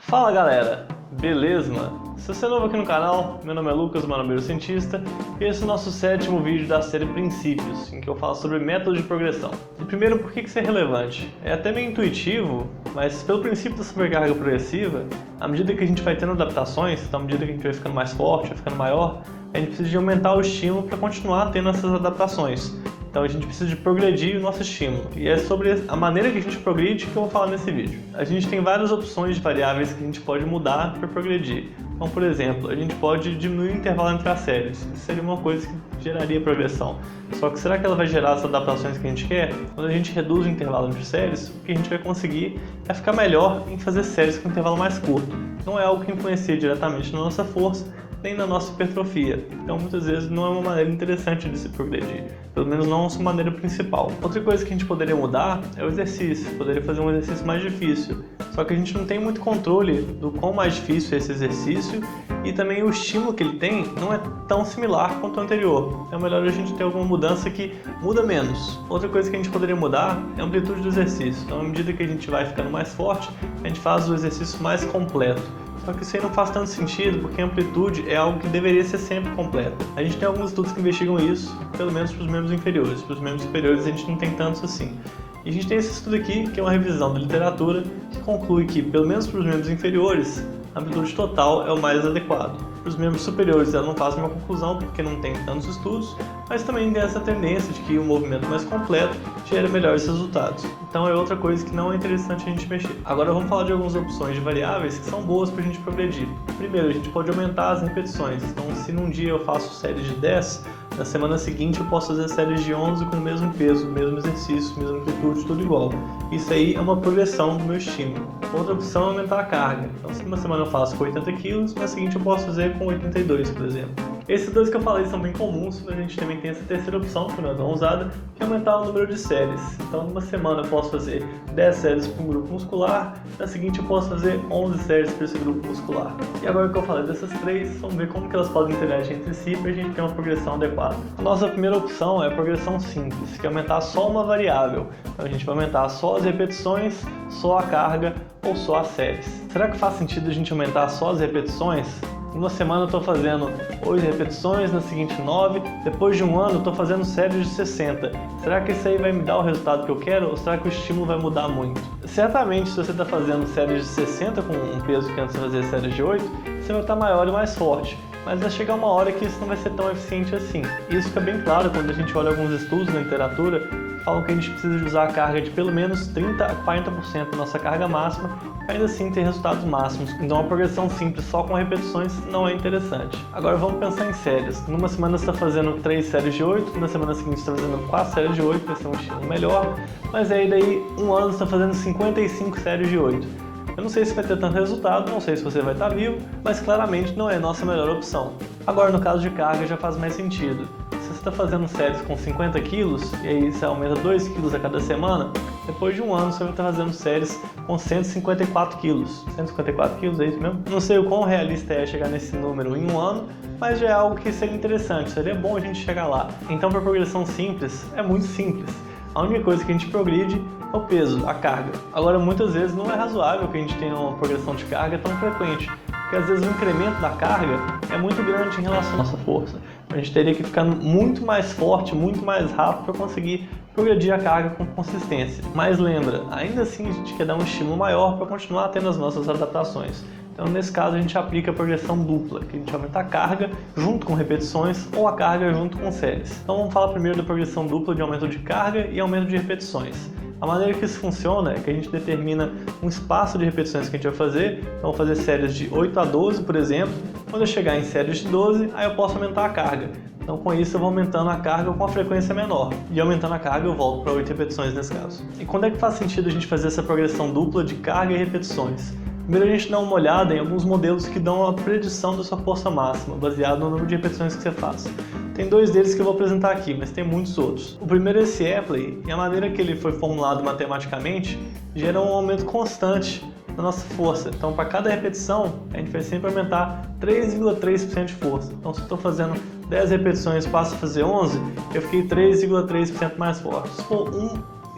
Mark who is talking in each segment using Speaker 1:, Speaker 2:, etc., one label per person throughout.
Speaker 1: Fala galera, beleza mano? Se você é novo aqui no canal, meu nome é Lucas, Manobeiro Cientista, e esse é o nosso 7º vídeo da série Princípios, em que eu falo sobre métodos de progressão. E primeiro, por que isso é relevante? É até meio intuitivo, mas pelo princípio da sobrecarga progressiva, à medida que a gente vai tendo adaptações, então à medida que a gente vai ficando mais forte, vai ficando maior, a gente precisa de aumentar o estímulo para continuar tendo essas adaptações. Então a gente precisa de progredir o nosso estímulo. E é sobre a maneira que a gente progride que eu vou falar nesse vídeo. A gente tem várias opções de variáveis que a gente pode mudar para progredir. Então, por exemplo, a gente pode diminuir o intervalo entre as séries. Isso seria uma coisa que geraria progressão. Só que será que ela vai gerar as adaptações que a gente quer? Quando a gente reduz o intervalo entre séries, o que a gente vai conseguir é ficar melhor em fazer séries com intervalo mais curto. Não é algo que influencia diretamente na nossa força, nem na nossa hipertrofia. Então muitas vezes não é uma maneira interessante de se progredir, pelo menos não a sua maneira principal. Outra coisa que a gente poderia mudar é o exercício, poderia fazer um exercício mais difícil, só que a gente não tem muito controle do quão mais difícil é esse exercício e também o estímulo que ele tem não é tão similar quanto o anterior. Então é melhor a gente ter alguma mudança que muda menos. Outra coisa que a gente poderia mudar é a amplitude do exercício. Então à medida que a gente vai ficando mais forte, a gente faz o exercício mais completo. Só que isso aí não faz tanto sentido, porque a amplitude é algo que deveria ser sempre completa. A gente tem alguns estudos que investigam isso, pelo menos para os membros inferiores. Para os membros superiores a gente não tem tantos assim. E a gente tem esse estudo aqui, que é uma revisão da literatura, que conclui que, pelo menos para os membros inferiores, a amplitude total é o mais adequado. Para os membros superiores ela não faz uma conclusão, porque não tem tantos estudos, mas também tem essa tendência de que o movimento mais completo gera melhores resultados. Então é outra coisa que não é interessante a gente mexer. Agora vamos falar de algumas opções de variáveis que são boas para a gente progredir. Primeiro, a gente pode aumentar as repetições. Então se num dia eu faço séries de 10, na semana seguinte eu posso fazer séries de 11 com o mesmo peso, o mesmo exercício, a mesma amplitude, tudo igual. Isso aí é uma progressão do meu estímulo. Outra opção é aumentar a carga. Então se uma semana eu faço com 80 kg, na seguinte eu posso fazer com 82, por exemplo. Esses dois que eu falei são bem comuns, mas a gente também tem essa terceira opção, que não é tão usada, que é aumentar o número de séries. Então, numa semana eu posso fazer 10 séries para um grupo muscular, na seguinte eu posso fazer 11 séries para esse grupo muscular. E agora que eu falei dessas três, vamos ver como que elas podem interagir entre si para a gente ter uma progressão adequada. A nossa primeira opção é a progressão simples, que é aumentar só uma variável. Então, a gente vai aumentar só as repetições, só a carga ou só as séries. Será que faz sentido a gente aumentar só as repetições? Uma semana eu estou fazendo 8 repetições, na seguinte 9, depois de um ano eu estou fazendo séries de 60. Será que isso aí vai me dar o resultado que eu quero ou será que o estímulo vai mudar muito? Certamente, se você está fazendo séries de 60 com um peso que antes de fazer séries de 8, você vai estar maior e mais forte. Mas vai chegar uma hora que isso não vai ser tão eficiente assim. Isso fica bem claro quando a gente olha alguns estudos na literatura que falam que a gente precisa de usar a carga de pelo menos 30 a 40% da nossa carga máxima para ainda assim ter resultados máximos. Então uma progressão simples só com repetições não é interessante. Agora vamos pensar em séries. Numa semana você está fazendo 3 séries de 8, na semana seguinte você está fazendo 4 séries de 8 para ser um estímulo melhor, mas aí daí um ano você está fazendo 55 séries de 8. Eu não sei se vai ter tanto resultado, não sei se você vai estar vivo, mas claramente não é a nossa melhor opção. Agora, no caso de carga, já faz mais sentido. Se você está fazendo séries com 50 kg, e aí você aumenta 2 kg a cada semana, depois de um ano você vai estar fazendo séries com 154 kg. 154 kg, é isso mesmo? Não sei o quão realista é chegar nesse número em um ano, mas já é algo que seria interessante, seria bom a gente chegar lá. Então, para progressão simples, é muito simples. A única coisa que a gente progride é o peso, a carga. Agora, muitas vezes não é razoável que a gente tenha uma progressão de carga tão frequente, porque às vezes o incremento da carga é muito grande em relação à nossa força. A gente teria que ficar muito mais forte, muito mais rápido para conseguir progredir a carga com consistência. Mas lembra, ainda assim a gente quer dar um estímulo maior para continuar tendo as nossas adaptações. Então, nesse caso, a gente aplica a progressão dupla, que a gente aumenta a carga junto com repetições ou a carga junto com séries. Então, vamos falar primeiro da progressão dupla de aumento de carga e aumento de repetições. A maneira que isso funciona é que a gente determina um espaço de repetições que a gente vai fazer. Então, vou fazer séries de 8 a 12, por exemplo. Quando eu chegar em séries de 12, aí eu posso aumentar a carga. Então, com isso, eu vou aumentando a carga com uma frequência menor. E aumentando a carga, eu volto para 8 repetições nesse caso. E quando é que faz sentido a gente fazer essa progressão dupla de carga e repetições? Primeiro a gente dá uma olhada em alguns modelos que dão a predição da sua força máxima, baseado no número de repetições que você faz. Tem dois deles que eu vou apresentar aqui, mas tem muitos outros. O primeiro é esse Epley, e a maneira que ele foi formulado matematicamente gera um aumento constante da nossa força. Então, para cada repetição, a gente vai sempre aumentar 3,3% de força. Então, se eu estou fazendo 10 repetições e passo a fazer 11, eu fiquei 3,3% mais forte. Se for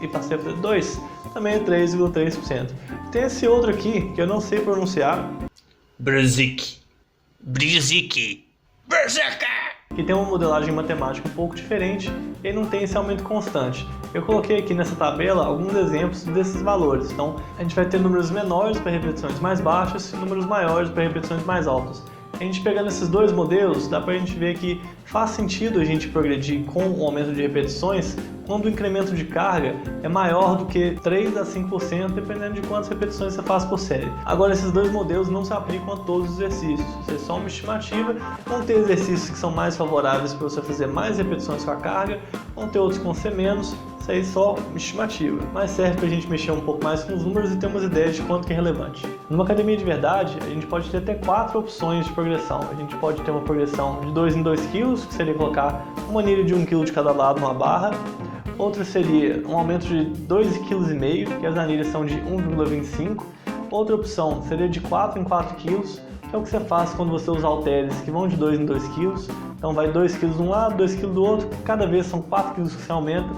Speaker 1: e passei a fazer 2, também é 3,3%. Tem esse outro aqui, que eu não sei pronunciar.
Speaker 2: Brzik.
Speaker 1: Que tem uma modelagem matemática um pouco diferente e não tem esse aumento constante. Eu coloquei aqui nessa tabela alguns exemplos desses valores. Então, a gente vai ter números menores para repetições mais baixas e números maiores para repetições mais altas. A gente pegando esses dois modelos, dá pra gente ver que faz sentido a gente progredir com o aumento de repetições quando o incremento de carga é maior do que 3 a 5%, dependendo de quantas repetições você faz por série. Agora, esses dois modelos não se aplicam a todos os exercícios. Isso é só uma estimativa. Vão ter exercícios que são mais favoráveis para você fazer mais repetições com a carga, vão ter outros que vão ser menos. Isso aí é só uma estimativa, mas serve para a gente mexer um pouco mais com os números e ter umas ideias de quanto que é relevante. Numa academia de verdade, a gente pode ter até 4 opções de progressão. A gente pode ter uma progressão de 2 em 2 kg, que seria colocar uma anilha de 1 kg de cada lado numa barra. Outra seria um aumento de 2,5 kg, que as anilhas são de 1,25. Outra opção seria de 4 em 4 kg, que é o que você faz quando você usa halteres que vão de 2 em 2 kg. Então vai 2 kg de um lado, 2 kg do outro, cada vez são 4 kg que você aumenta.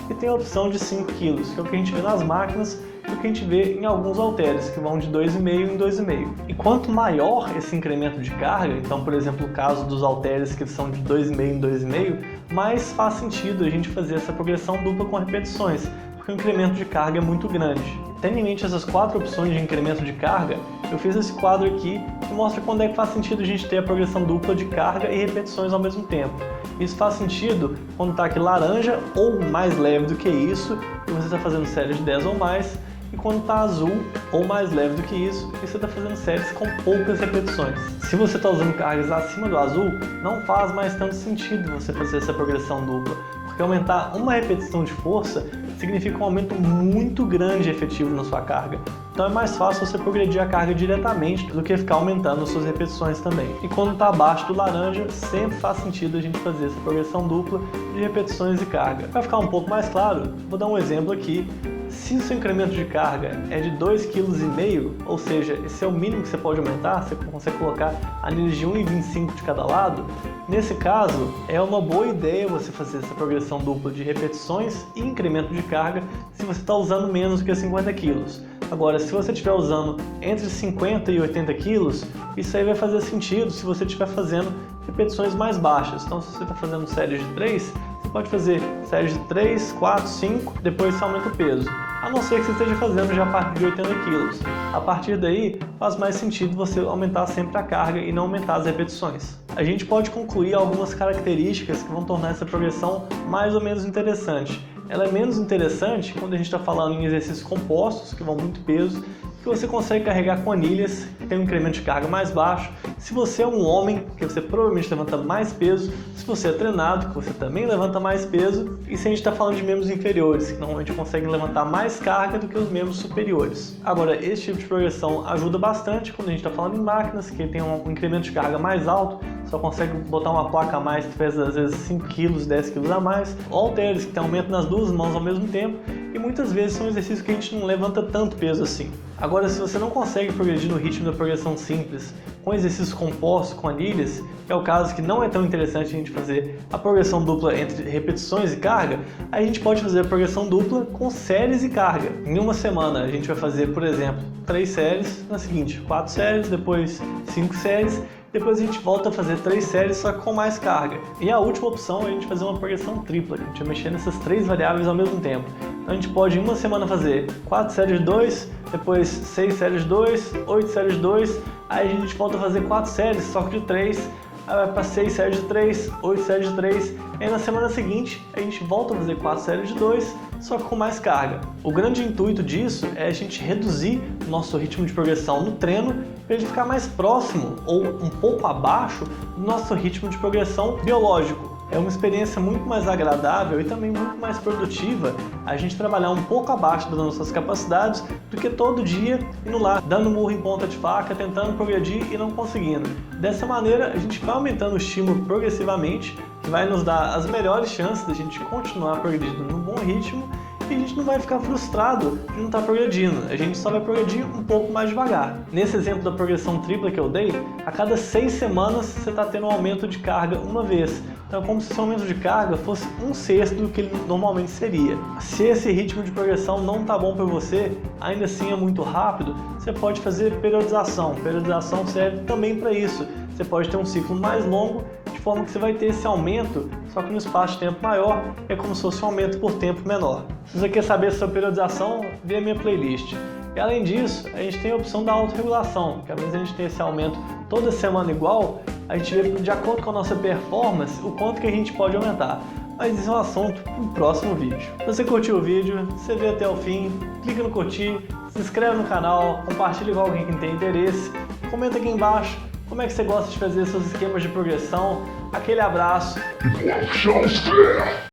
Speaker 1: E tem a opção de 5 kg, que é o que a gente vê nas máquinas e o que a gente vê em alguns halteres, que vão de 2,5 em 2,5. E quanto maior esse incremento de carga, então por exemplo o caso dos halteres que são de 2,5 em 2,5, mais faz sentido a gente fazer essa progressão dupla com repetições, porque o incremento de carga é muito grande. Tendo em mente essas 4 opções de incremento de carga, eu fiz esse quadro aqui que mostra quando é que faz sentido a gente ter a progressão dupla de carga e repetições ao mesmo tempo. Isso faz sentido quando está aqui laranja ou mais leve do que isso, e você está fazendo séries de 10 ou mais, e quando está azul ou mais leve do que isso, e você está fazendo séries com poucas repetições. Se você está usando cargas acima do azul, não faz mais tanto sentido você fazer essa progressão dupla, porque aumentar uma repetição de força significa um aumento muito grande efetivo na sua carga. Então é mais fácil você progredir a carga diretamente do que ficar aumentando as suas repetições também. E quando está abaixo do laranja, sempre faz sentido a gente fazer essa progressão dupla de repetições e carga. Para ficar um pouco mais claro, vou dar um exemplo aqui. Se o seu incremento de carga é de 2,5 kg, ou seja, esse é o mínimo que você pode aumentar, você consegue colocar anilhas de 1,25 de cada lado, nesse caso é uma boa ideia você fazer essa progressão dupla de repetições e incremento de carga se você está usando menos do que 50 kg. Agora, se você estiver usando entre 50 e 80 kg, isso aí vai fazer sentido se você estiver fazendo repetições mais baixas. Então, se você está fazendo séries de 3, você pode fazer séries de 3, 4, 5, depois você aumenta o peso. A não ser que você esteja fazendo já a partir de 80 kg. A partir daí, faz mais sentido você aumentar sempre a carga e não aumentar as repetições. A gente pode concluir algumas características que vão tornar essa progressão mais ou menos interessante. Ela é menos interessante quando a gente está falando em exercícios compostos, que vão muito peso, que você consegue carregar com anilhas, que tem um incremento de carga mais baixo. Se você é um homem, que você provavelmente levanta mais peso. Se você é treinado, que você também levanta mais peso. E se a gente está falando de membros inferiores, que normalmente conseguem levantar mais carga do que os membros superiores. Agora, esse tipo de progressão ajuda bastante quando a gente está falando em máquinas, que tem um incremento de carga mais alto, só consegue botar uma placa a mais que pesa às vezes 5 kg, 10 kg a mais. Ou halteres, que tem aumento nas duas mãos ao mesmo tempo. E muitas vezes são exercícios que a gente não levanta tanto peso assim. Agora, se você não consegue progredir no ritmo da progressão simples, com exercícios compostos, com anilhas, que é o caso que não é tão interessante a gente fazer a progressão dupla entre repetições e carga, a gente pode fazer a progressão dupla com séries e carga. Em uma semana a gente vai fazer, por exemplo, 3 séries, na seguinte, 4 séries, depois 5 séries, depois a gente volta a fazer 3 séries só com mais carga. E a última opção é a gente fazer uma progressão tripla, a gente vai mexer nessas 3 variáveis ao mesmo tempo. Então a gente pode em uma semana fazer 4 séries de 2, depois 6 séries de 2, 8 séries de 2, aí a gente volta a fazer 4 séries, só que de 3, aí vai para 6 séries de 3, 8 séries de 3, e aí na semana seguinte a gente volta a fazer 4 séries de 2, só que com mais carga. O grande intuito disso é a gente reduzir o nosso ritmo de progressão no treino para ele ficar mais próximo ou um pouco abaixo do nosso ritmo de progressão biológico. É uma experiência muito mais agradável e também muito mais produtiva a gente trabalhar um pouco abaixo das nossas capacidades do que todo dia indo lá, dando murro em ponta de faca, tentando progredir e não conseguindo. Dessa maneira, a gente vai aumentando o estímulo progressivamente, que vai nos dar as melhores chances de a gente continuar progredindo num bom ritmo e a gente não vai ficar frustrado de não estar progredindo, a gente só vai progredir um pouco mais devagar. Nesse exemplo da progressão tripla que eu dei, a cada 6 semanas você está tendo um aumento de carga uma vez. Então é como se esse aumento de carga fosse 1/6 do que ele normalmente seria. Se esse ritmo de progressão não está bom para você, ainda assim é muito rápido, você pode fazer periodização. Periodização serve também para isso. Você pode ter um ciclo mais longo, de forma que você vai ter esse aumento, só que no espaço de tempo maior, é como se fosse um aumento por tempo menor. Se você quer saber sobre periodização, vê a minha playlist. E além disso, a gente tem a opção da autorregulação, que às vezes a gente tem esse aumento toda semana igual, a gente vê de acordo com a nossa performance o quanto que a gente pode aumentar. Mas isso é um assunto para o próximo vídeo. Se você curtiu o vídeo, você vê até o fim, clica no curtir, se inscreve no canal, compartilha com alguém que tem interesse, comenta aqui embaixo como é que você gosta de fazer seus esquemas de progressão. Aquele abraço.